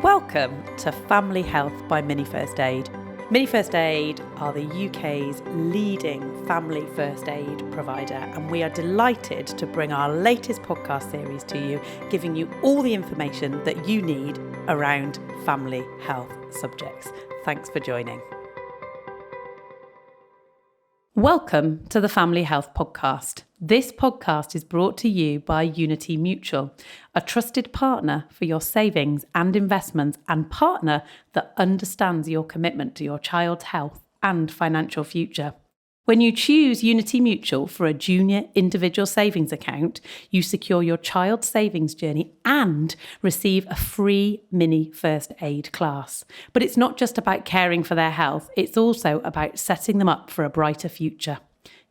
Welcome to Family Health by Mini First Aid. Mini First Aid are the UK's leading family first aid provider, and we are delighted to bring our latest podcast series to you, giving you all the information that you need around family health subjects. Thanks for joining. Welcome to the Family Health Podcast. This podcast is brought to you by Unity Mutual, a trusted partner for your savings and investments and partner that understands your commitment to your child's health and financial future. When you choose Unity Mutual for a junior individual savings account, you secure your child's savings journey and receive a free mini first aid class. But it's not just about caring for their health, it's also about setting them up for a brighter future.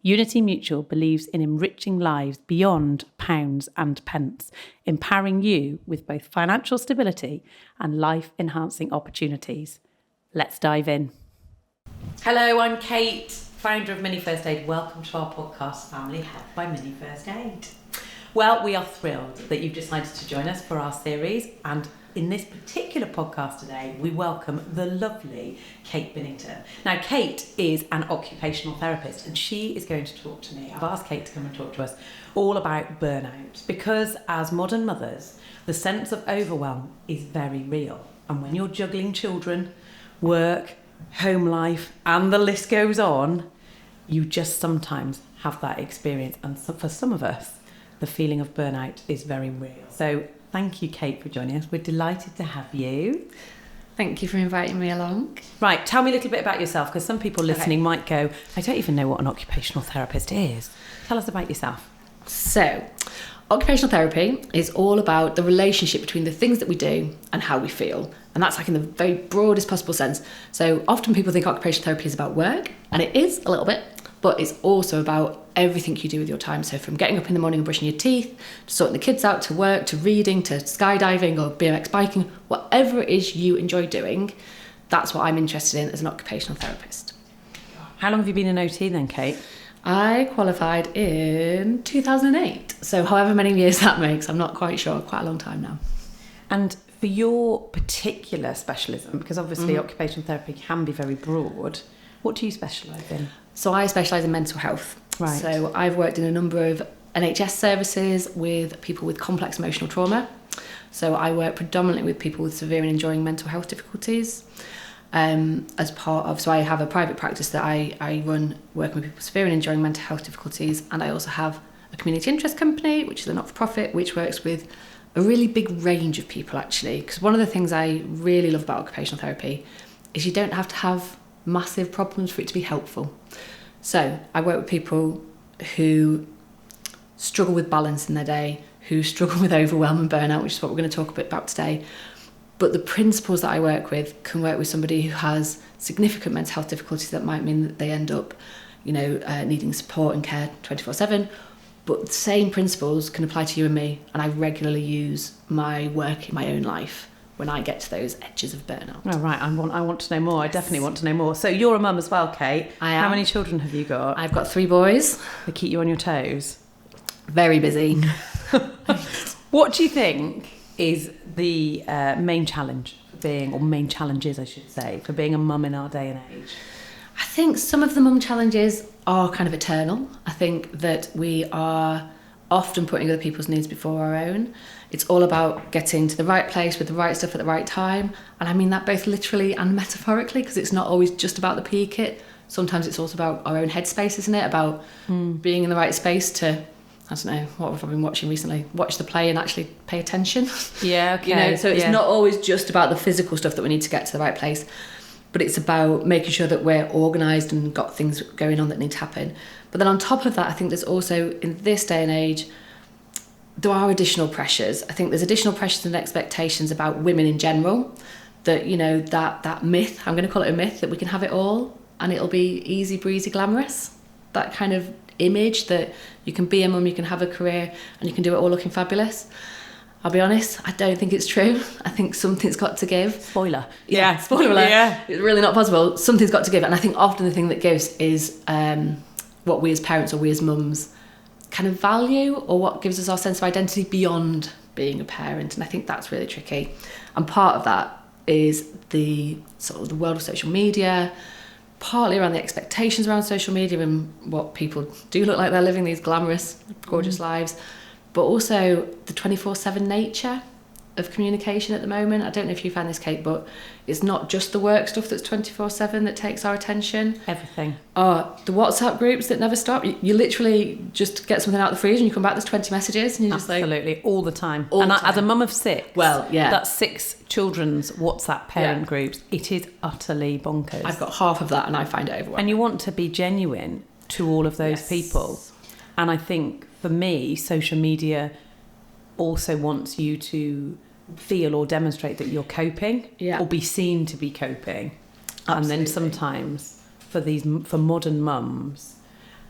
Unity Mutual believes in enriching lives beyond pounds and pence, empowering you with both financial stability and life-enhancing opportunities. Let's dive in. Hello, I'm Kate, founder of Mini First Aid. Welcome to our podcast, Family Health by Mini First Aid. Well, we are thrilled that you've decided to join us for our series, and in this particular podcast today, we welcome the lovely Kate Binnington. Now, Kate is an occupational therapist, and she is going to talk to me. I've asked Kate to come and talk to us all about burnout, because as modern mothers, the sense of overwhelm is very real. And when you're juggling children, work, home life, and the list goes on, you just sometimes have that experience. And so for some of us, the feeling of burnout is very real. So thank you, Kate, for joining us. We're delighted to have you. Thank you for inviting me along. Right, tell me a little bit about yourself, because some people listening might go, I don't even know what an occupational therapist is. Tell us about yourself. So, occupational therapy is all about the relationship between the things that we do and how we feel. And that's like in the very broadest possible sense. So often people think occupational therapy is about work, and it is a little bit, but it's also about everything you do with your time. So from getting up in the morning and brushing your teeth, to sorting the kids out, to work, to reading, to skydiving or BMX biking, whatever it is you enjoy doing, that's what I'm interested in as an occupational therapist. How long have you been an OT then, Kate? I qualified in 2008. So however many years that makes, I'm not quite sure, quite a long time now. And for your particular specialism, because obviously occupational therapy can be very broad, what do you specialise in? So I specialise in mental health. Right. So I've worked in a number of NHS services with people with complex emotional trauma. So I work predominantly with people with severe and enduring mental health difficulties. As part of, so I have a private practice that I run working with people with severe and enduring mental health difficulties, and I also have a community interest company, which is a not-for-profit, which works with a really big range of people actually, because one of the things I really love about occupational therapy is you don't have to have massive problems for it to be helpful. So I work with people who struggle with balance in their day, who struggle with overwhelm and burnout, which is what we're going to talk a bit about today. But the principles that I work with can work with somebody who has significant mental health difficulties that might mean that they end up, needing support and care 24/7. But the same principles can apply to you and me, and I regularly use my work in my own life when I get to those edges of burnout. Oh, right. I want to know more. Yes. I definitely want to know more. So you're a mum as well, Kate. I am. How many children have you got? I've got 3 boys. They keep you on your toes? Very busy. What do you think is the main challenge for being, or main challenges I should say, for being a mum in our day and age? I think some of the mum challenges are kind of eternal. I think that we are often putting other people's needs before our own. It's all about getting to the right place with the right stuff at the right time. And I mean that both literally and metaphorically, because it's not always just about the PE kit. Sometimes it's also about our own headspace, isn't it? About being in the right space to, I don't know, what have I been watching recently? Watch the play and actually pay attention. Yeah, okay. So it's not always just about the physical stuff that we need to get to the right place, but it's about making sure that we're organised and got things going on that need to happen. But then on top of that, I think there's also, in this day and age, there are additional pressures. I think there's additional pressures and expectations about women in general, that, that myth, I'm going to call it a myth, that we can have it all and it'll be easy, breezy, glamorous. That kind of image that you can be a mum, you can have a career, and you can do it all looking fabulous. I'll be honest, I don't think it's true. I think something's got to give. Spoiler. Yeah, spoiler alert. Yeah. It's really not possible. Something's got to give. And I think often the thing that gives is what we as parents or we as mums kind of value, or what gives us our sense of identity beyond being a parent. And I think that's really tricky. And part of that is the sort of the world of social media, partly around the expectations around social media and what people do look like they're living these glamorous, gorgeous lives, but also the 24/7 nature of communication at the moment. I don't know if you found this, Kate, but it's not just the work stuff that's 24/7 that takes our attention. Everything. The WhatsApp groups that never stop. You literally just get something out of the freezer and you come back, there's 20 messages and you're just like... Absolutely, all the time. As a mum of 6, that's 6 children's WhatsApp parent groups. It is utterly bonkers. I've got half of that and I find it overwhelming. And you want to be genuine to all of those people. And I think for me, social media also wants you to feel or demonstrate that you're coping or be seen to be coping. Absolutely. And then sometimes for modern mums,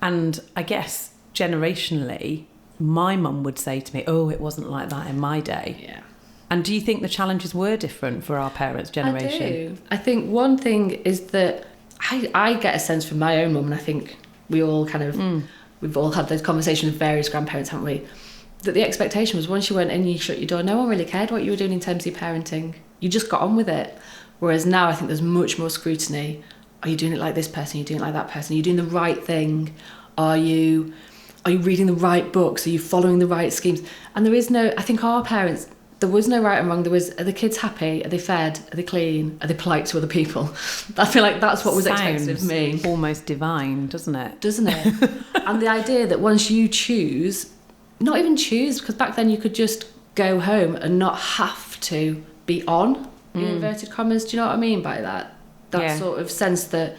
and I guess generationally, my mum would say to me, oh, it wasn't like that in my day. Yeah. And do you think the challenges were different for our parents' generation? I do. I think one thing is that I get a sense from my own mum, and I think we all kind of we've all had those conversations with various grandparents, haven't we? That the expectation was once you went in, you shut your door, no one really cared what you were doing in terms of your parenting. You just got on with it. Whereas now I think there's much more scrutiny. Are you doing it like this person? Are you doing it like that person? Are you doing the right thing? Are you reading the right books? Are you following the right schemes? And there is no, I think our parents, there was no right and wrong. There was, are the kids happy? Are they fed? Are they clean? Are they polite to other people? I feel like that's what was expected of me. Almost divine, doesn't it? Doesn't it? And the idea that once you choose, not even choose, because back then you could just go home and not have to be on, in inverted commas. Do you know what I mean by that? That sort of sense that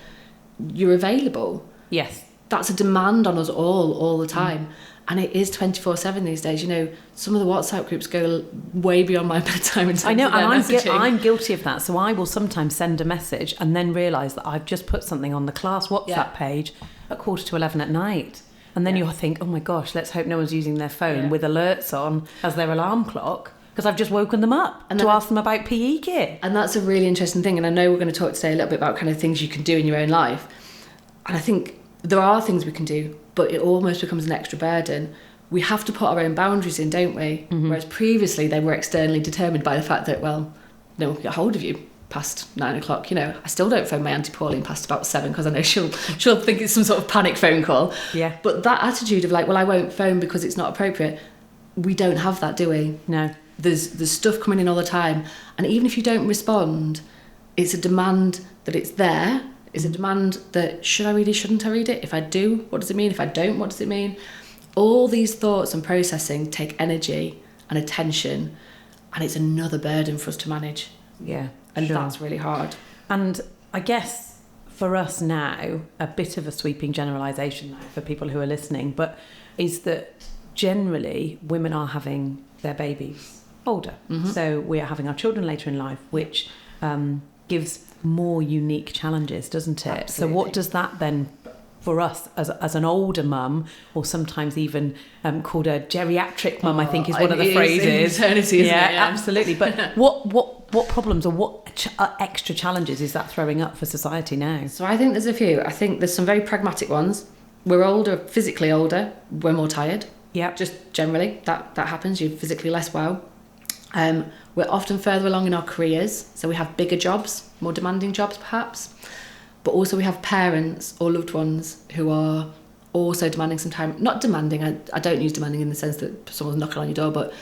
you're available. Yes. That's a demand on us all the time. And it is 24/7 these days. You know, some of the WhatsApp groups go way beyond my bedtime in terms I know, of their and messaging. I'm guilty of that. So I will sometimes send a message and then realise that I've just put something on the class WhatsApp page at 10:45 at night. And then you'll think, oh my gosh, let's hope no one's using their phone with alerts on as their alarm clock, because I've just woken them up to ask them about PE kit. And that's a really interesting thing. And I know we're going to talk today a little bit about kind of things you can do in your own life. And I think there are things we can do, but it almost becomes an extra burden. We have to put our own boundaries in, don't we? Whereas previously they were externally determined by the fact that, well, no one can get hold of you past 9 o'clock. You know, I still don't phone my Auntie Pauline past about 7 because I know she'll think it's some sort of panic phone call. Yeah. But that attitude of like, well, I won't phone because it's not appropriate, we don't have that, do we? No. There's stuff coming in all the time, and even if you don't respond, it's a demand that it's there. It's a demand that should I read it, shouldn't I read it? If I do, what does it mean? If I don't, what does it mean? All these thoughts and processing take energy and attention, and it's another burden for us to manage. Yeah. And that's really hard. And I guess for us now, a bit of a sweeping generalisation now for people who are listening, but is that generally women are having their babies older. So we are having our children later in life, which gives more unique challenges, doesn't it? Absolutely. So what does that then, for us as an older mum, or sometimes even called a geriatric mum, I think is one of the phrases. Maternity, isn't it? Yeah, absolutely. But what problems or what extra challenges is that throwing up for society now? So I think there's a few. I think there's some very pragmatic ones. We're older, physically older, we're more tired. Yeah. Just generally, that happens. You're physically less well. We're often further along in our careers, so we have bigger jobs, more demanding jobs perhaps. But also we have parents or loved ones who are also demanding some time. Not demanding, I don't use demanding in the sense that someone's knocking on your door, but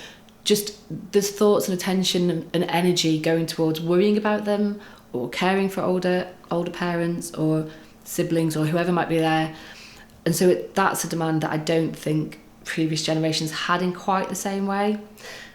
just there's thoughts and attention and energy going towards worrying about them or caring for older parents or siblings or whoever might be there. And so that's a demand that I don't think previous generations had in quite the same way.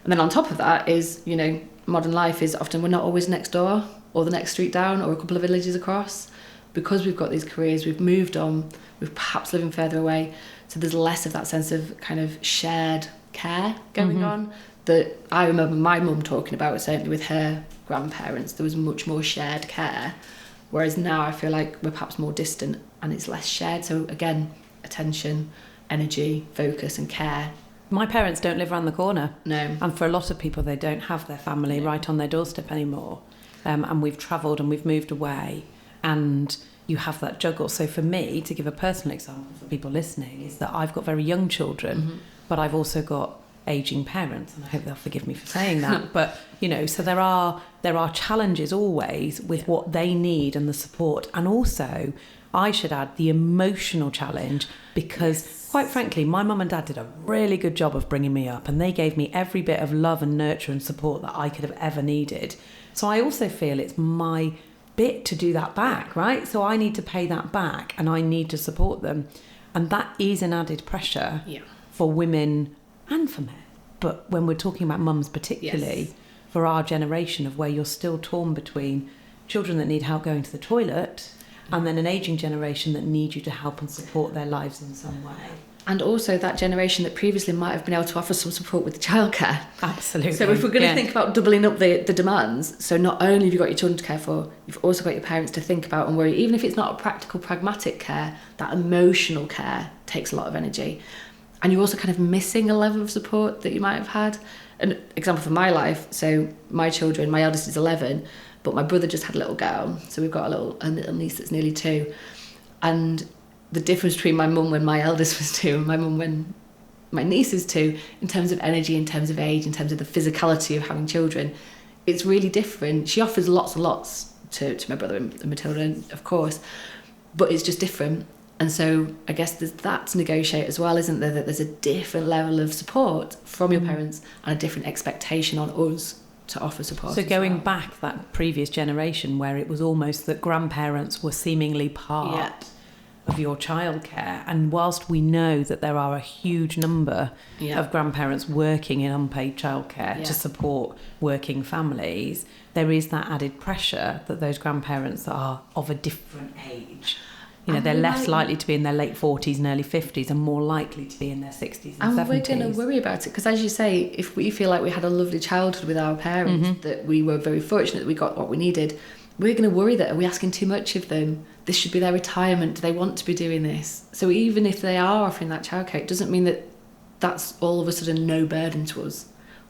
And then on top of that is, you know, modern life is often we're not always next door or the next street down or a couple of villages across. Because we've got these careers, we've moved on, we're perhaps living further away. So there's less of that sense of kind of shared care going on that I remember my mum talking about, certainly with her grandparents. There was much more shared care. Whereas now I feel like we're perhaps more distant and it's less shared. So again, attention, energy, focus and care. My parents don't live around the corner. No. And for a lot of people, they don't have their family right on their doorstep anymore. And we've travelled and we've moved away. And you have that juggle. So for me, to give a personal example for people listening, is that I've got very young children, but I've also got ageing parents, and I hope they'll forgive me for saying that, but so there are challenges always with what they need and the support, and also I should add the emotional challenge, because quite frankly my mum and dad did a really good job of bringing me up, and they gave me every bit of love and nurture and support that I could have ever needed. So I also feel it's my bit to do that back, right? So I need to pay that back, and I need to support them, and that is an added pressure for women and for men. But when we're talking about mums particularly, for our generation, of where you're still torn between children that need help going to the toilet and then an ageing generation that need you to help and support their lives in some way. And also that generation that previously might have been able to offer some support with childcare. Absolutely. So if we're going to think about doubling up the demands, so not only have you got your children to care for, you've also got your parents to think about and worry. Even if it's not a practical, pragmatic care, that emotional care takes a lot of energy. And you're also kind of missing a level of support that you might have had. An example from my life, so my children, my eldest is 11, but my brother just had a little girl. So we've got a little niece that's nearly 2. And the difference between my mum when my eldest was 2 and my mum when my niece is 2, in terms of energy, in terms of age, in terms of the physicality of having children, it's really different. She offers lots and lots to my brother and Matilda, of course, but it's just different. And so I guess there's that to negotiate as well, isn't there? That there's a different level of support from your parents and a different expectation on us to offer support. So going back that previous generation where it was almost that grandparents were seemingly part of your childcare, and whilst we know that there are a huge number of grandparents working in unpaid childcare to support working families, there is that added pressure that those grandparents are of a different age. They're less likely to be in their late 40s and early 50s and more likely to be in their 60s and 70s. And we're going to worry about it because, as you say, if we feel like we had a lovely childhood with our parents, that we were very fortunate that we got what we needed, we're going to worry that, are we asking too much of them? This should be their retirement. Do they want to be doing this? So even if they are offering that childcare, it doesn't mean that that's all of a sudden no burden to us.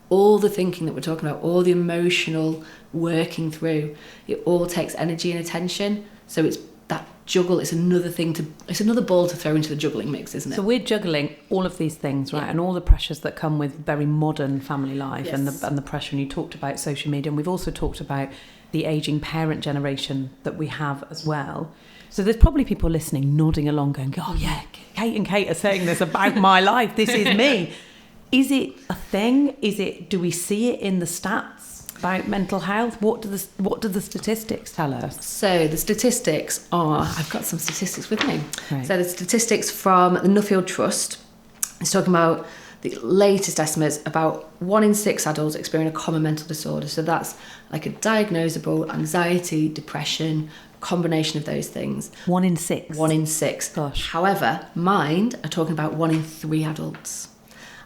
All the thinking that we're talking about, all the emotional working through, it all takes energy and attention. So it's that juggle, it's another ball to throw into the juggling mix, isn't it? So we're juggling all of these things, right? And all the pressures that come with very modern family life and the pressure. And you talked about social media, and we've also talked about the ageing parent generation that we have as well. So there's probably people listening, nodding along, going, oh yeah, Kate and Kate are saying this about my life. This is me. Is it a thing? Do we see it in the stats about mental health? What do the statistics tell us? So the statistics are, I've got some statistics with me. Right. So the statistics from the Nuffield Trust is talking about the latest estimates about 1 in 6 adults experience a common mental disorder. So that's like a diagnosable anxiety, depression, combination of those things. 1 in 6? 1 in 6. Gosh. However, Mind are talking about 1 in 3 adults.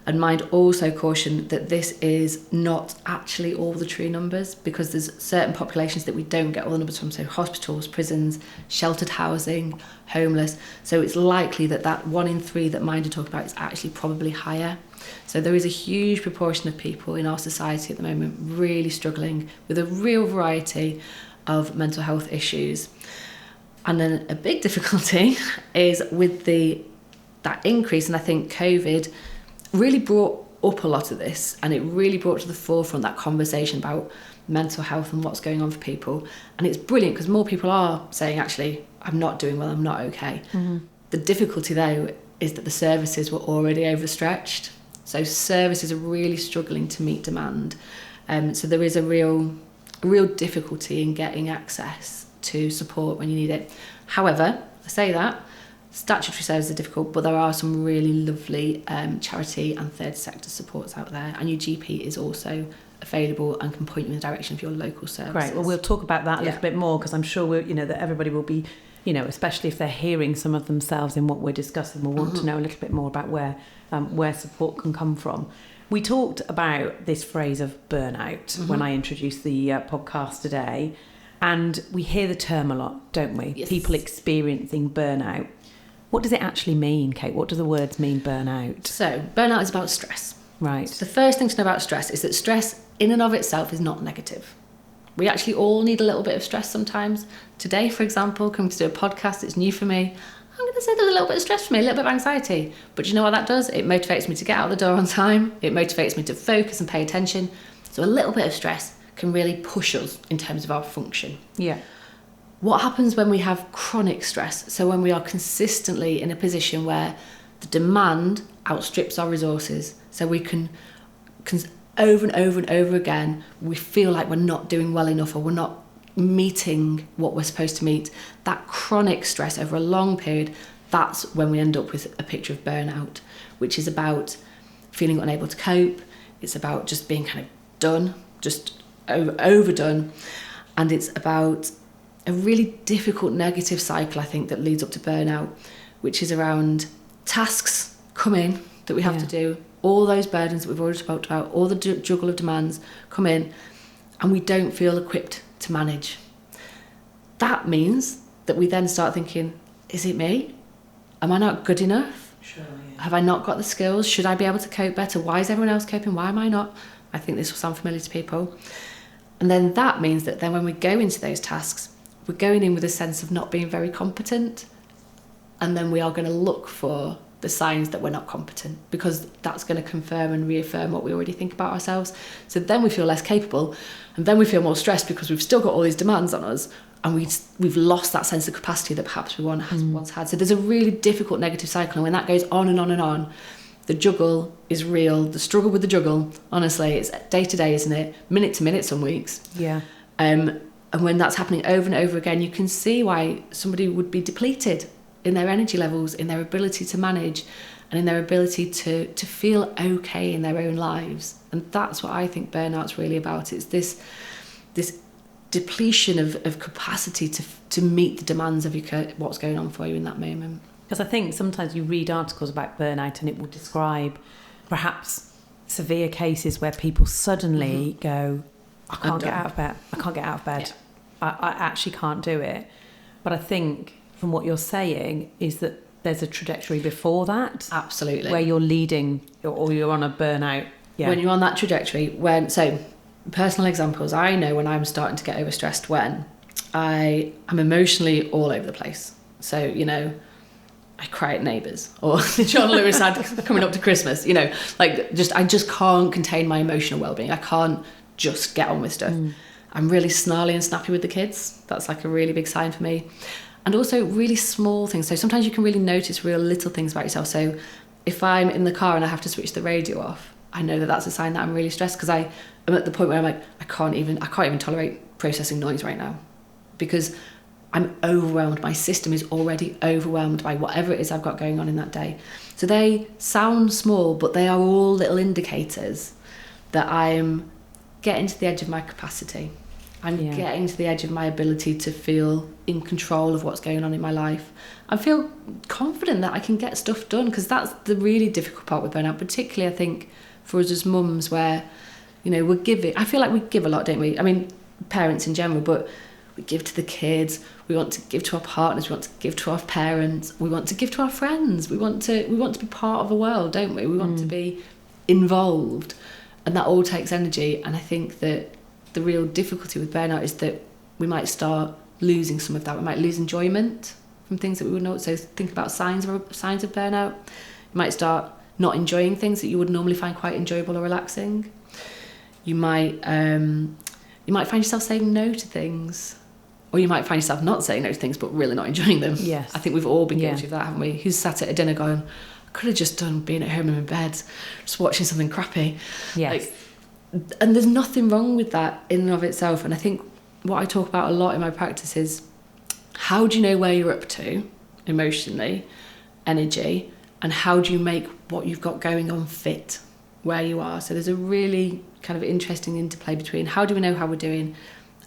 And Mind also caution that this is not actually all the true numbers, because there's certain populations that we don't get all the numbers from, so hospitals, prisons, sheltered housing, homeless. So it's likely that 1 in 3 that Mind are talking about is actually probably higher. So there is a huge proportion of people in our society at the moment really struggling with a real variety of mental health issues. And then a big difficulty is with that increase, and I think COVID really brought up a lot of this, and it really brought to the forefront that conversation about mental health and what's going on for people. And it's brilliant because more people are saying, actually, I'm not doing well, I'm not okay. The difficulty though is that the services were already overstretched. So services are really struggling to meet demand. So there is a real difficulty in getting access to support when you need it. However, I say that, statutory services are difficult, but there are some really lovely charity and third sector supports out there, and your GP is also available and can point you in the direction of your local services. Great. Well, we'll talk about that a little bit more, because I'm sure that everybody will be, especially if they're hearing some of themselves in what we're discussing, will want to know a little bit more about where support can come from. We talked about this phrase of burnout when I introduced the podcast today, and we hear the term a lot, don't we? Yes. People experiencing burnout. What does it actually mean, Kate? What do the words mean, burnout? So burnout is about stress. Right. The first thing to know about stress is that stress in and of itself is not negative. We actually all need a little bit of stress sometimes. Today, for example, coming to do a podcast, it's new for me. I'm going to say there's a little bit of stress for me, a little bit of anxiety. But do you know what that does? It motivates me to get out the door on time. It motivates me to focus and pay attention. So a little bit of stress can really push us in terms of our function. Yeah. What happens when we have chronic stress? So when we are consistently in a position where the demand outstrips our resources, so we can over and over and over again, we feel like we're not doing well enough, or we're not meeting what we're supposed to meet. That chronic stress over a long period, that's when we end up with a picture of burnout, which is about feeling unable to cope. It's about just being kind of done, just overdone. And it's about a really difficult negative cycle, I think, that leads up to burnout, which is around tasks come in that we have to do, all those burdens that we've already talked about, all the juggle of demands come in, and we don't feel equipped to manage. That means that we then start thinking, is it me? Am I not good enough? Sure, yeah. Have I not got the skills? Should I be able to cope better? Why is everyone else coping? Why am I not? I think this will sound familiar to people. And then that means that then when we go into those tasks, we're going in with a sense of not being very competent, and then we are going to look for the signs that we're not competent, because that's going to confirm and reaffirm what we already think about ourselves. So then we feel less capable, and then we feel more stressed because we've still got all these demands on us, and we've lost that sense of capacity that perhaps we once had. So there's a really difficult negative cycle, and when that goes on and on and on, the juggle is real. The struggle with the juggle, honestly, it's day to day, isn't it? Minute to minute some weeks. Yeah. And when that's happening over and over again, you can see why somebody would be depleted in their energy levels, in their ability to manage, and in their ability to feel okay in their own lives. And that's what I think burnout's really about. It's this depletion of capacity to meet the demands of what's going on for you in that moment. Because I think sometimes you read articles about burnout and it will describe perhaps severe cases where people suddenly go, I can't get out of bed. I can't get out of bed. Yeah. I actually can't do it. But I think from what you're saying is that there's a trajectory before that. Absolutely. Where you're leading or you're on a burnout. Yeah. When you're on that trajectory, so personal examples, I know when I'm starting to get overstressed, when I am emotionally all over the place. So, you know, I cry at neighbours, or John Lewis had coming up to Christmas, you know, like I just can't contain my emotional well-being. I can't just get on with stuff. I'm really snarly and snappy with the kids. That's like a really big sign for me. And also really small things. So sometimes you can really notice real little things about yourself. So if I'm in the car and I have to switch the radio off, I know that that's a sign that I'm really stressed, because I'm at the point where I'm like, I can't even tolerate processing noise right now, because I'm overwhelmed. My system is already overwhelmed by whatever it is I've got going on in that day. So they sound small, but they are all little indicators that I'm getting to the edge of my capacity. I'm getting to the edge of my ability to feel in control of what's going on in my life. I feel confident that I can get stuff done, because that's the really difficult part with burnout, particularly I think for us as mums, where, you know, I feel like we give a lot, don't we? I mean, parents in general, but we give to the kids, we want to give to our partners, we want to give to our parents, we want to give to our friends, we want to be part of the world, don't we? We want to be involved, and that all takes energy. And I think that the real difficulty with burnout is that we might start losing some of that. We might lose enjoyment from things that we would know. So think about signs of burnout. You might start not enjoying things that you would normally find quite enjoyable or relaxing. You might find yourself saying no to things, or you might find yourself not saying no to things but really not enjoying them. Yes. I think we've all been guilty of that, haven't we? Who's sat at a dinner going, I could have just done being at home in my bed, just watching something crappy. Yes. And there's nothing wrong with that in and of itself. And I think what I talk about a lot in my practice is, how do you know where you're up to emotionally, energy, and how do you make what you've got going on fit where you are? So there's a really kind of interesting interplay between how do we know how we're doing,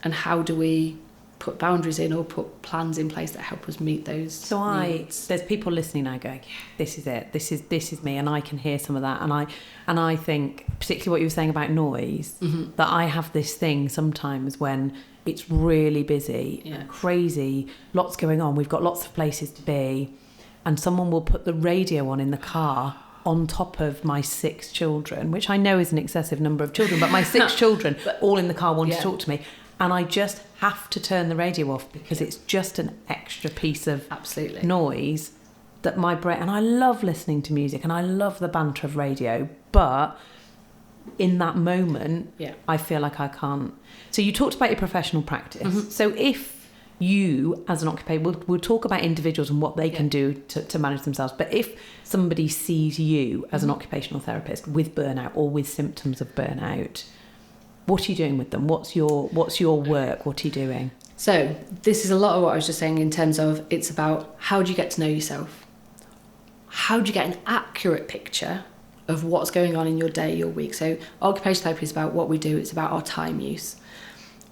and how do we put boundaries in or put plans in place that help us meet those needs. There's people listening now going, yeah, this is it, this is me, and I can hear some of that, and I think particularly what you were saying about noise, that I have this thing sometimes when it's really busy and crazy, lots going on, we've got lots of places to be, and someone will put the radio on in the car on top of my 6 children, which I know is an excessive number of children, but my 6 children all in the car want to talk to me, and I just have to turn the radio off, because it's just an extra piece of noise, that my brain, and I love listening to music and I love the banter of radio, but in that moment, I feel like I can't. So you talked about your professional practice. So if you, as an occupation, we'll talk about individuals and what they can do to manage themselves. But if somebody sees you as an occupational therapist with burnout or with symptoms of burnout, what are you doing with them? What's your work? What are you doing? So this is a lot of what I was just saying in terms of it's about how do you get to know yourself? How do you get an accurate picture of what's going on in your day, your week? So occupational therapy is about what we do. It's about our time use.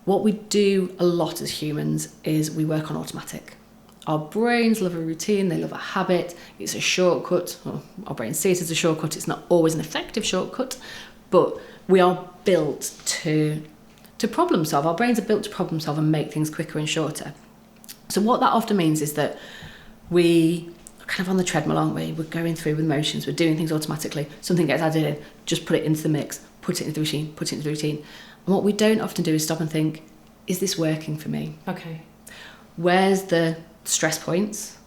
What we do a lot as humans is we work on automatic. Our brains love a routine, they love a habit, it's a shortcut. Well, our brains see it as a shortcut, it's not always an effective shortcut, but we are built to problem solve. Our brains are built to problem solve and make things quicker and shorter. So what that often means is that we are kind of on the treadmill, aren't we? We're going through with motions, we're doing things automatically. Something gets added in, just put it into the mix, put it into the routine, put it into the routine. And what we don't often do is stop and think, is this working for me? Okay. Where's the stress points?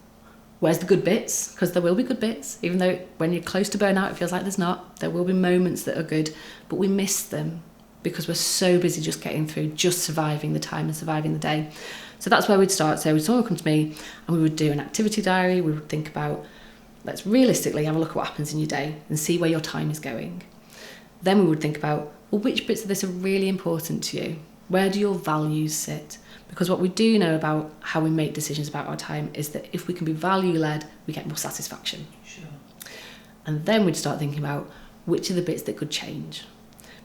Where's the good bits? Because there will be good bits, even though when you're close to burnout, it feels like there's not. There will be moments that are good, but we miss them because we're so busy just getting through, just surviving the time and surviving the day. So that's where we'd start. So someone would come to me and we would do an activity diary. We would think about, let's realistically have a look at what happens in your day and see where your time is going. Then we would think about, well, which bits of this are really important to you? Where do your values sit? Because what we do know about how we make decisions about our time is that if we can be value-led, we get more satisfaction. Sure. And then we'd start thinking about which are the bits that could change.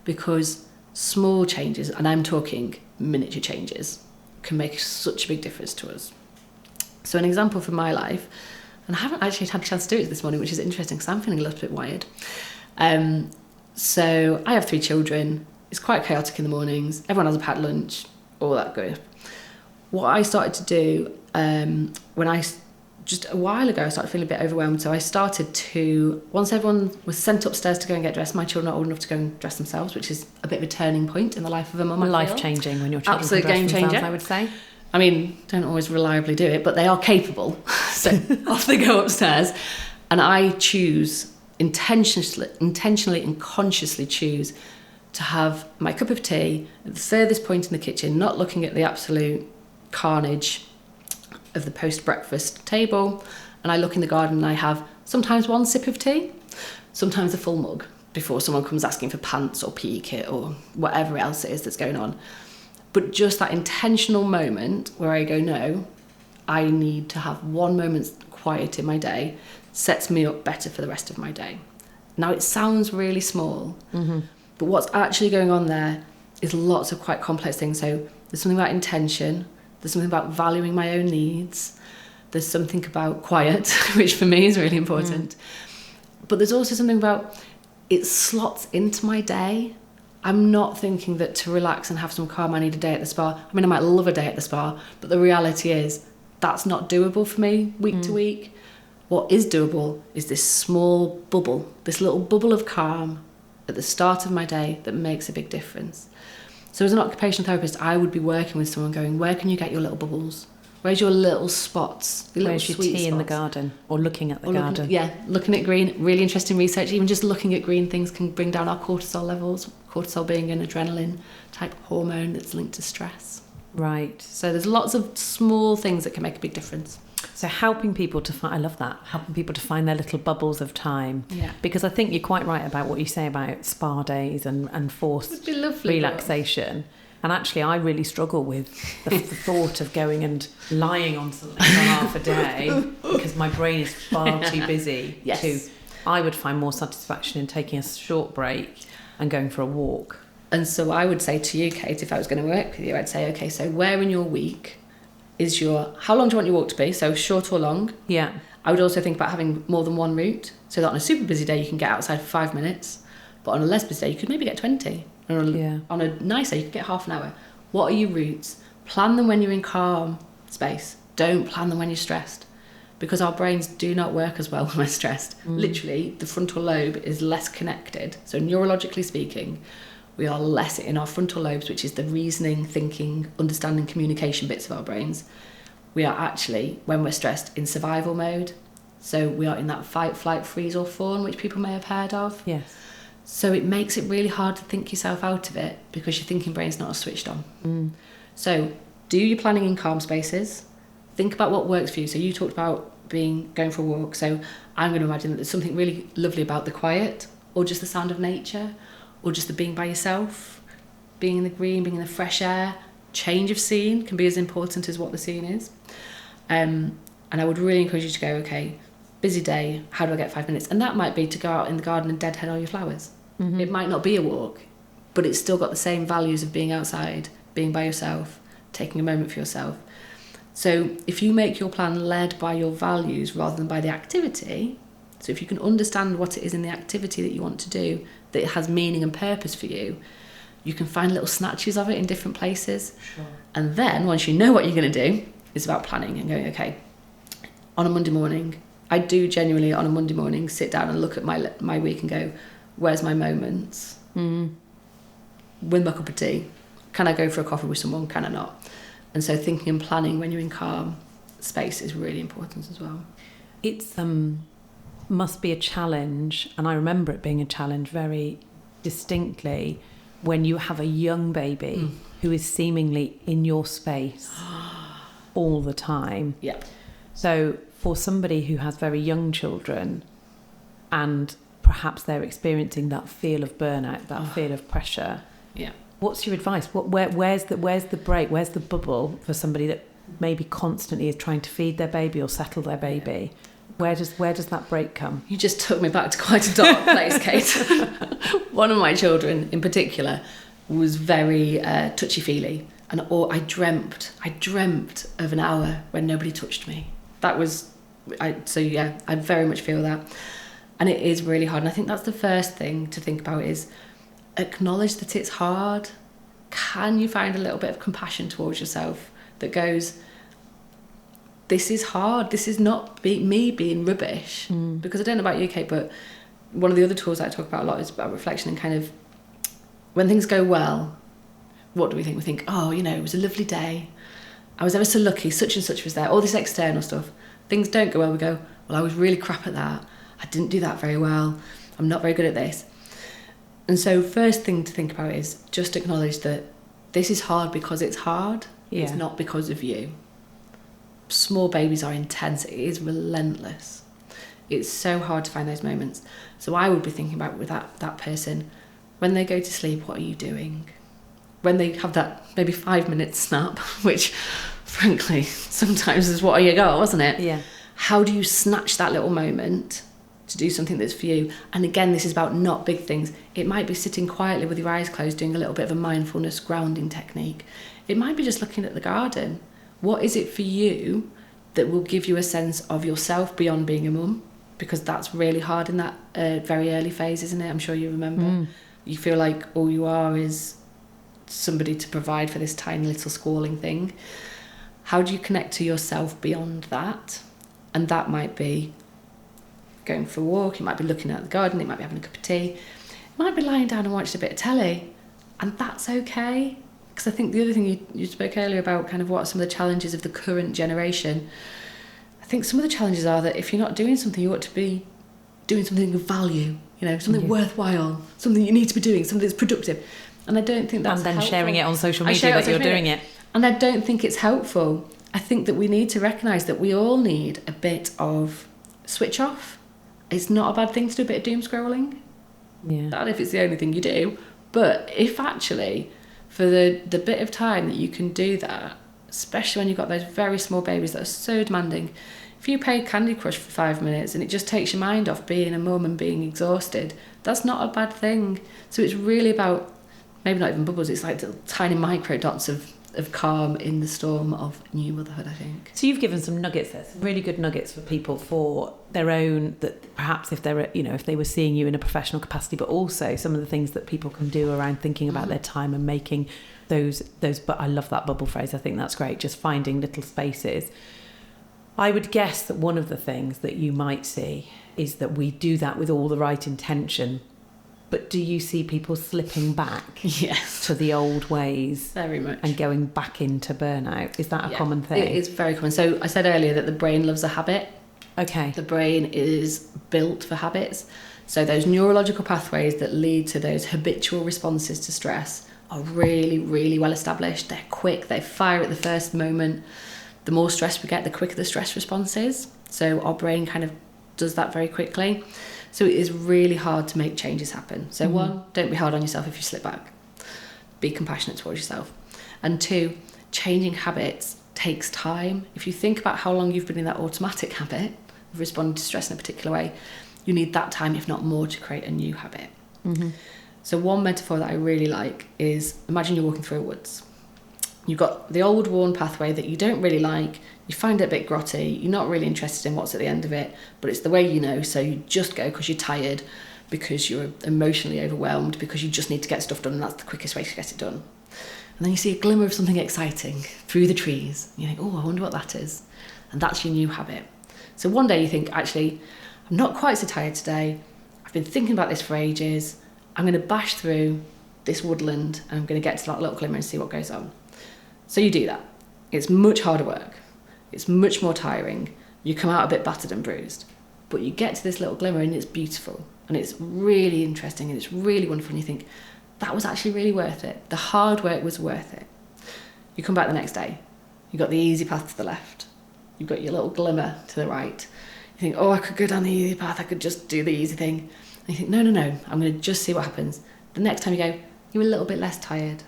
Because small changes, and I'm talking miniature changes, can make such a big difference to us. So an example from my life, and I haven't actually had a chance to do it this morning, which is interesting because I'm feeling a little bit wired. So I have 3 children. It's quite chaotic in the mornings. Everyone has a packed lunch, all that good. What I started to do just a while ago, I started feeling a bit overwhelmed. So I started to, once everyone was sent upstairs to go and get dressed, my children are old enough to go and dress themselves, which is a bit of a turning point in the life of a mum. Life-changing when your children absolute can dress game themselves, changer. I would say. I mean, don't always reliably do it, but they are capable. So off they go upstairs. And I choose, intentionally and consciously choose to have my cup of tea at the furthest point in the kitchen, not looking at the absolute carnage of the post-breakfast table. And I look in the garden and I have sometimes 1 sip of tea, sometimes a full mug before someone comes asking for pants or PE kit or whatever else it is that's going on. But just that intentional moment where I go, no, I need to have 1 moment's quiet in my day, sets me up better for the rest of my day. Now it sounds really small, but what's actually going on there is lots of quite complex things. So there's something about intention, there's something about valuing my own needs, there's something about quiet, which for me is really important. But there's also something about it slots into my day. I'm not thinking that to relax and have some calm, I need a day at the spa. I mean, I might love a day at the spa, but the reality is that's not doable for me week to week. What is doable is this small bubble, this little bubble of calm at the start of my day that makes a big difference. So as an occupational therapist, I would be working with someone going, where can you get your little bubbles? Where's your little spots? Where's your tea in the garden? Or looking at the garden? Looking at green. Really interesting research. Even just looking at green things can bring down our cortisol levels. Cortisol being an adrenaline type hormone that's linked to stress. Right. So there's lots of small things that can make a big difference. So helping people to find, I love that, helping people to find their little bubbles of time. Yeah. Because I think you're quite right about what you say about spa days and forced relaxation. And actually, I really struggle with the thought of going and lying on something for half a day because my brain is far too busy. Yes. I would find more satisfaction in taking a short break and going for a walk. And so I would say to you, Kate, if I was going to work with you, I'd say, okay, so where in your week is how long do you want your walk to be? So short or long? Yeah. I would also think about having more than 1 route so that on a super busy day you can get outside for 5 minutes, but on a less busy day you could maybe get 20. On a nice day you could get half an hour. What are your routes? Plan them when you're in calm space. Don't plan them when you're stressed, because our brains do not work as well when we're stressed. Literally, the frontal lobe is less connected. So neurologically speaking, we are less in our frontal lobes, which is the reasoning, thinking, understanding, communication bits of our brains. We are actually, when we're stressed, in survival mode. So we are in that fight, flight, freeze or fawn, which people may have heard of. Yes. So it makes it really hard to think yourself out of it because your thinking brain's not switched on. So do your planning in calm spaces. Think about what works for you. So you talked about going for a walk. So I'm going to imagine that there's something really lovely about the quiet, or just the sound of nature, or just the being by yourself, being in the green, being in the fresh air. Change of scene can be as important as what the scene is. And I would really encourage you to go, okay, busy day, how do I get 5 minutes? And that might be to go out in the garden and deadhead all your flowers. It might not be a walk, but it's still got the same values of being outside, being by yourself, taking a moment for yourself. So if you make your plan led by your values rather than by the activity, so if you can understand what it is in the activity that you want to do, that it has meaning and purpose for you, you can find little snatches of it in different places. Sure. And then once you know what you're going to do, it's about planning and going, okay, on a Monday morning, I do genuinely on a Monday morning sit down and look at my week and go, where's my moments? With my cup of tea. Can I go for a coffee with someone? Can I not? And so thinking and planning when you're in calm space is really important as well. It's must be a challenge, and I remember it being a challenge very distinctly when you have a young baby who is seemingly in your space all the time. Yeah. So for somebody who has very young children and perhaps they're experiencing that feel of burnout, that feel of pressure. Yeah. What's your advice? Where's the break? Where's the bubble for somebody that maybe constantly is trying to feed their baby or settle their baby? Yeah. Where does that break come? You just took me back to quite a dark place, Kate. One of my children in particular was very touchy-feely, and I dreamt of an hour when nobody touched me. That was, I very much feel that. And it is really hard. And I think that's the first thing to think about is acknowledge that it's hard. Can you find a little bit of compassion towards yourself that goes, this is hard. This is not me being rubbish. Because I don't know about you, Kate, but one of the other tools I talk about a lot is about reflection and kind of when things go well, what do we think? We think, oh, it was a lovely day. I was ever so lucky, such and such was there, all this external stuff. Things don't go well, we go, well, I was really crap at that. I didn't do that very well. I'm not very good at this. And so first thing to think about is just acknowledge that this is hard because it's hard. Yeah. It's not because of you. Small babies are intense. It is relentless. It's so hard to find those moments. So I would be thinking about with that person, when they go to sleep, what are you doing? When they have that maybe 5 minute snap, which frankly sometimes is what you got, wasn't it? Yeah. How do you snatch that little moment to do something that's for you? And again, this is about not big things. It might be sitting quietly with your eyes closed, doing a little bit of a mindfulness grounding technique. It might be just looking at the garden. What is it for you that will give you a sense of yourself beyond being a mum? Because that's really hard in that very early phase, isn't it? I'm sure you remember. You feel like all you are is somebody to provide for this tiny little squalling thing. How do you connect to yourself beyond that? And that might be going for a walk, it might be looking at the garden, it might be having a cup of tea, it might be lying down and watching a bit of telly, and that's okay. Because I think the other thing you spoke earlier about kind of what are some of the challenges of the current generation, I think some of the challenges are that if you're not doing something, you ought to be doing something of value, something worthwhile, something you need to be doing, something that's productive. And I don't think that's And then helpful. Sharing it on social media that you're doing it. And I don't think it's helpful. I think that we need to recognise that we all need a bit of switch off. It's not a bad thing to do a bit of doom scrolling. Yeah. Not if it's the only thing you do. But if actually, for the bit of time that you can do that, especially when you've got those very small babies that are so demanding, if you play Candy Crush for 5 minutes and it just takes your mind off being a mum and being exhausted, that's not a bad thing. So it's really about, maybe not even bubbles, it's like little tiny micro dots of calm in the storm of new motherhood, I think. So you've given some nuggets there, some really good nuggets for people for their own, that perhaps if they're, if they were seeing you in a professional capacity, but also some of the things that people can do around thinking about their time and making those, but I love that bubble phrase. I think that's great. Just finding little spaces. I would guess that one of the things that you might see is that we do that with all the right intention. But do you see people slipping back to the old ways? Very much. And going back into burnout? Is that a common thing? It is very common. So I said earlier that the brain loves a habit. Okay. The brain is built for habits. So those neurological pathways that lead to those habitual responses to stress are really, really well established. They're quick, they fire at the first moment. The more stress we get, the quicker the stress response is. So our brain kind of does that very quickly. So it is really hard to make changes happen. So one, don't be hard on yourself if you slip back. Be compassionate towards yourself. And two, changing habits takes time. If you think about how long you've been in that automatic habit of responding to stress in a particular way, you need that time, if not more, to create a new habit. So one metaphor that I really like is, imagine you're walking through a woods. You've got the old worn pathway that you don't really like, you find it a bit grotty, you're not really interested in what's at the end of it, but it's the way you know, so you just go because you're tired, because you're emotionally overwhelmed, because you just need to get stuff done, and that's the quickest way to get it done. And then you see a glimmer of something exciting through the trees. You think, oh, I wonder what that is. And that's your new habit. So one day you think, actually, I'm not quite so tired today. I've been thinking about this for ages. I'm going to bash through this woodland and I'm going to get to that little glimmer and see what goes on. So you do that. It's much harder work. It's much more tiring. You come out a bit battered and bruised. But you get to this little glimmer and it's beautiful. And it's really interesting and it's really wonderful. And you think, that was actually really worth it. The hard work was worth it. You come back the next day. You've got the easy path to the left. You've got your little glimmer to the right. You think, oh, I could go down the easy path. I could just do the easy thing. And you think, no. I'm going to just see what happens. The next time you go, you're a little bit less tired.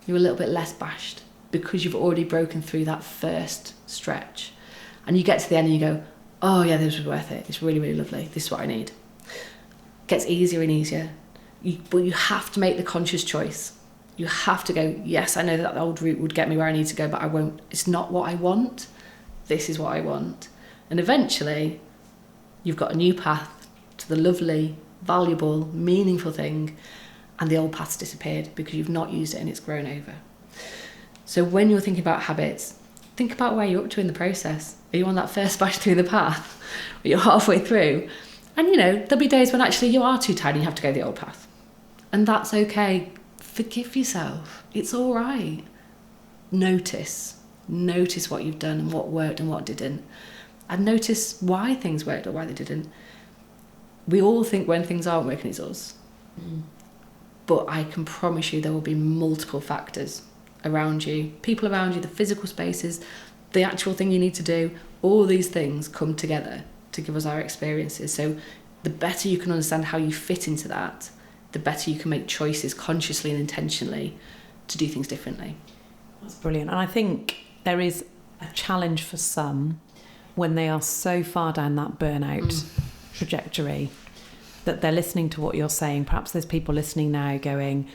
You're a little bit less bashed because you've already broken through that first stretch. And you get to the end and you go, oh yeah, this was worth it. It's really, really lovely. This is what I need. It gets easier and easier. But you have to make the conscious choice. You have to go, yes, I know that the old route would get me where I need to go, but I won't. It's not what I want. This is what I want. And eventually, you've got a new path to the lovely, valuable, meaningful thing, and the old path's disappeared because you've not used it and it's grown over. So when you're thinking about habits, think about where you're up to in the process. Are you on that first bash through the path? Or you're halfway through? And there'll be days when actually you are too tired and you have to go the old path. And that's okay. Forgive yourself. It's all right. Notice what you've done and what worked and what didn't. And notice why things worked or why they didn't. We all think when things aren't working, it's us. But I can promise you there will be multiple factors around you, people around you, the physical spaces, the actual thing you need to do. All these things come together to give us our experiences. So the better you can understand how you fit into that, the better you can make choices consciously and intentionally to do things differently. That's brilliant. And I think there is a challenge for some when they are so far down that burnout trajectory that they're listening to what you're saying. Perhaps there's people listening now going,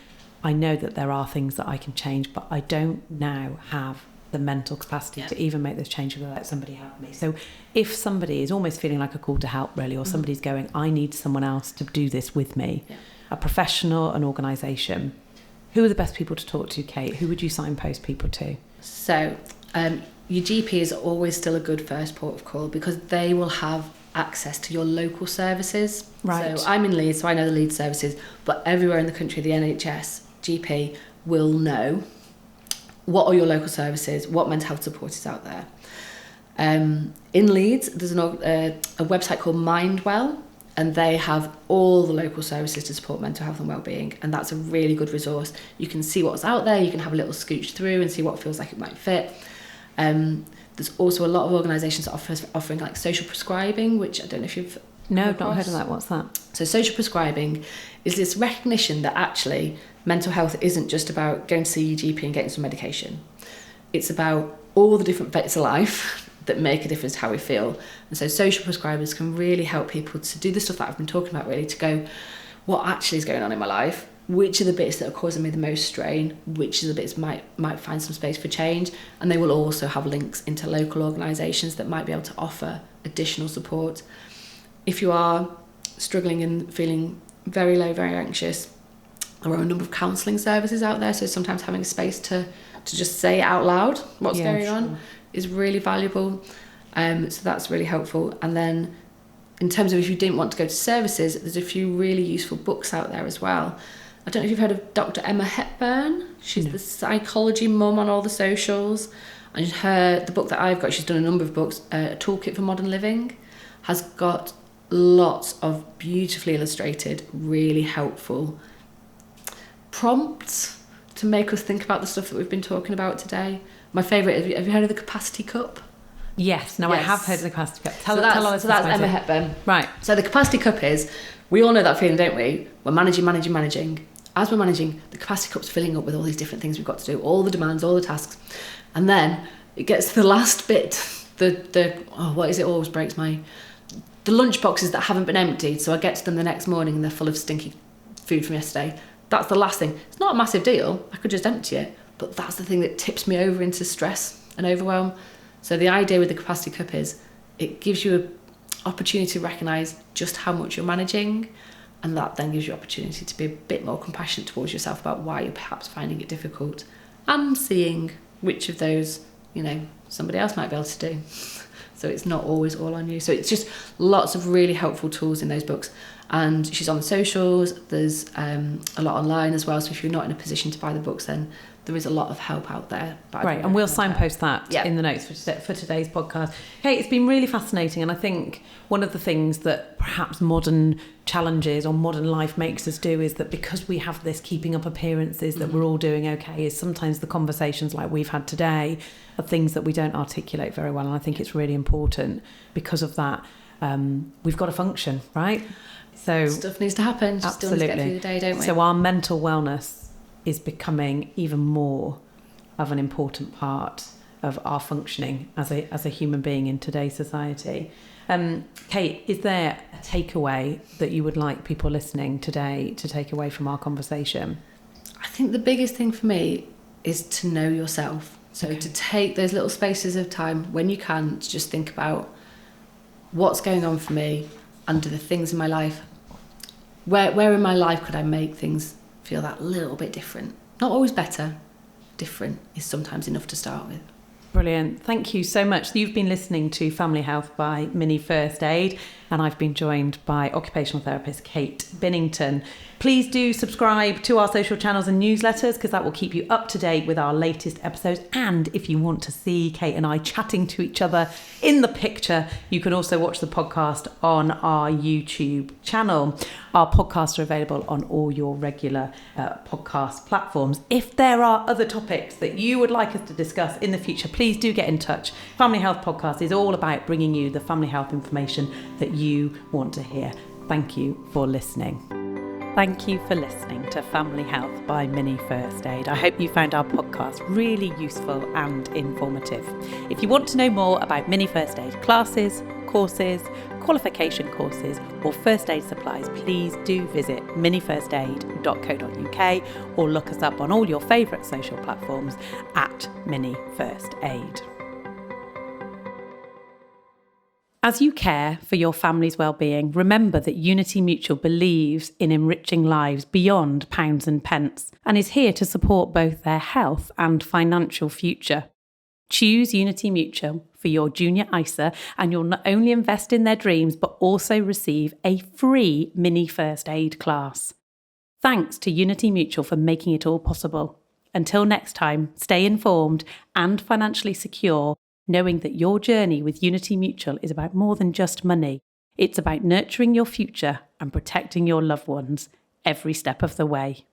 I know that there are things that I can change, but I don't now have the mental capacity to even make those changes without somebody helping me. So if somebody is almost feeling like a call to help, really, or somebody's going, I need someone else to do this with me, a professional, an organisation, who are the best people to talk to, Kate? Who would you signpost people to? So your GP is always still a good first port of call because they will have access to your local services. Right. So I'm in Leeds, so I know the Leeds services, but everywhere in the country, the NHS GP will know what are your local services, what mental health support is out there. In Leeds, there's a website called Mindwell, and they have all the local services to support mental health and wellbeing, and that's a really good resource. You can see what's out there, you can have a little scooch through and see what feels like it might fit. There's also a lot of organisations offering like social prescribing, which I don't know if you've not heard of that. What's that? So social prescribing is this recognition that actually mental health isn't just about going to see your GP and getting some medication. It's about all the different bits of life that make a difference to how we feel. And so social prescribers can really help people to do the stuff that I've been talking about, really, to go, what actually is going on in my life? Which are the bits that are causing me the most strain? Which are the bits might find some space for change? And they will also have links into local organisations that might be able to offer additional support. If you are struggling and feeling very low, very anxious, there are a number of counselling services out there, so sometimes having a space to just say out loud what's going on is really valuable. So that's really helpful. And then in terms of if you didn't want to go to services, there's a few really useful books out there as well. I don't know if you've heard of Dr. Emma Hepburn. She's the psychology mum on all the socials. And the book that I've got, she's done a number of books, A Toolkit for Modern Living, has got lots of beautifully illustrated, really helpful prompts to make us think about the stuff that we've been talking about today. My favourite, have you heard of the capacity cup? Yes, I have heard of the capacity cup. Tell us so that's about Emma it. Hepburn. Right. So the capacity cup is, we all know that feeling, don't we? We're managing. As we're managing, the capacity cup's filling up with all these different things we've got to do, all the demands, all the tasks. And then it gets to the last bit, what is it, always breaks my... The lunch boxes that haven't been emptied, so I get to them the next morning and they're full of stinky food from yesterday. That's the last thing. It's not a massive deal, I could just empty it, but that's the thing that tips me over into stress and overwhelm. So the idea with the capacity cup is, it gives you an opportunity to recognise just how much you're managing, and that then gives you opportunity to be a bit more compassionate towards yourself about why you're perhaps finding it difficult, and seeing which of those, somebody else might be able to do. So it's not always all on you. So it's just lots of really helpful tools in those books. And she's on the socials. There's a lot online as well. So if you're not in a position to buy the books, then there is a lot of help out there. Right, and we'll signpost that in the notes for today's podcast. Hey, it's been really fascinating, and I think one of the things that perhaps modern challenges or modern life makes us do is that because we have this keeping up appearances that we're all doing okay, is sometimes the conversations like we've had today are things that we don't articulate very well, and I think it's really important because of that. We've got to function, right? So stuff needs to happen. Just still need to get through the day, don't we? So our mental wellness is becoming even more of an important part of our functioning as a human being in today's society. Kate, is there a takeaway that you would like people listening today to take away from our conversation? I think the biggest thing for me is to know yourself. So to take those little spaces of time when you can to just think about what's going on for me under the things in my life. Where in my life could I make things feel that little bit different? Not always better. Different is sometimes enough to start with. Brilliant. Thank you so much. You've been listening to Family Health by Mini First Aid, and I've been joined by occupational therapist Kate Binnington. Please do subscribe to our social channels and newsletters, because that will keep you up to date with our latest episodes. And if you want to see Kate and I chatting to each other in the picture, you can also watch the podcast on our YouTube channel. Our podcasts are available on all your regular podcast platforms. If there are other topics that you would like us to discuss in the future, please do get in touch. Family Health Podcast is all about bringing you the family health information that you want to hear. Thank you for listening. Thank you for listening to Family Health by Mini First Aid. I hope you found our podcast really useful and informative. If you want to know more about Mini First Aid classes, courses, qualification courses or first aid supplies, please do visit minifirstaid.co.uk or look us up on all your favourite social platforms at Mini First Aid. As you care for your family's well-being, remember that Unity Mutual believes in enriching lives beyond pounds and pence and is here to support both their health and financial future. Choose Unity Mutual for your junior ISA and you'll not only invest in their dreams but also receive a free mini first aid class. Thanks to Unity Mutual for making it all possible. Until next time, stay informed and financially secure, knowing that your journey with Unity Mutual is about more than just money. It's about nurturing your future and protecting your loved ones every step of the way.